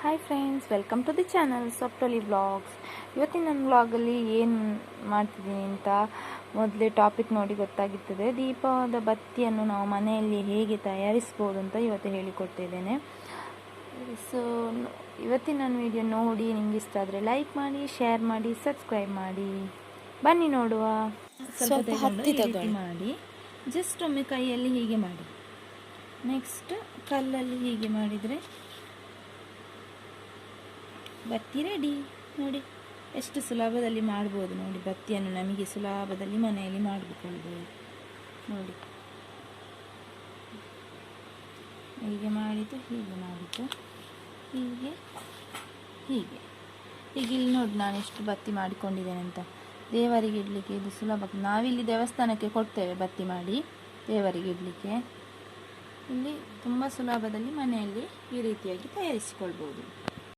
Hi friends, welcome to the channel ಸೊಪ್ಟೊಲಿ vlogs. ಇವತ್ತಿನ ನನ್ನ ವ್ಲಾಗಲ್ಲಿ ಏನು ಮಾಡ್ತಿದ್ದೀನಿ ಅಂತ ಮೊದಲೇ ಟಾಪಿಕ್ ನೋಡಿ ಗೊತ್ತಾಗಿರ್ತದೆ. ದೀಪದ ಬತ್ತಿಯನ್ನು ನಾವು ಮನೆಯಲ್ಲಿ ಹೇಗೆ ತಯಾರಿಸ್ಬೋದು ಅಂತ ಇವತ್ತು ಹೇಳಿಕೊಡ್ತಿದ್ದೇನೆ. ಸೊ ಇವತ್ತಿನ ನನ್ನ ವಿಡಿಯೋ ನೋಡಿ ನಿಮ್ಗೆ ಇಷ್ಟ ಆದರೆ ಲೈಕ್ ಮಾಡಿ, ಶೇರ್ ಮಾಡಿ, ಸಬ್ಸ್ಕ್ರೈಬ್ ಮಾಡಿ. ಬನ್ನಿ ನೋಡುವ. ಸ್ವಲ್ಪ ಹತ್ತಿ ಮಾಡಿ ಜಸ್ಟ್ ಒಮ್ಮೆ ಕೈಯಲ್ಲಿ ಹೀಗೆ ಮಾಡಿ, ನೆಕ್ಸ್ಟ್ ಕಲ್ಲಲ್ಲಿ ಹೀಗೆ ಮಾಡಿದರೆ ಬತ್ತಿ ರೆಡಿ. ನೋಡಿ ಎಷ್ಟು ಸುಲಭದಲ್ಲಿ ಮಾಡ್ಬೋದು. ನೋಡಿ, ಬತ್ತಿಯನ್ನು ನಮಗೆ ಸುಲಭದಲ್ಲಿ ಮನೆಯಲ್ಲಿ ಮಾಡಿಕೊಳ್ಬೋದು. ನೋಡಿ, ಹೀಗೆ ಮಾಡಿದ್ದು, ಹೀಗೆ ಮಾಡಿದ್ದು, ಹೀಗೆ ಹೀಗೆ ಈಗ ಇಲ್ಲಿ ನೋಡಿ ನಾನು ಎಷ್ಟು ಬತ್ತಿ ಮಾಡಿಕೊಂಡಿದ್ದೇನೆ ಅಂತ. ದೇವರಿಗೆ ಇಡಲಿಕ್ಕೆ ಇದು ಸುಲಭ. ನಾವಿಲ್ಲಿ ದೇವಸ್ಥಾನಕ್ಕೆ ಕೊಡ್ತೇವೆ ಬತ್ತಿ ಮಾಡಿ ದೇವರಿಗೆ ಇಡಲಿಕ್ಕೆ. ಇಲ್ಲಿ ತುಂಬ ಸುಲಭದಲ್ಲಿ ಮನೆಯಲ್ಲಿ ಈ ರೀತಿಯಾಗಿ ತಯಾರಿಸಿಕೊಳ್ಬೋದು.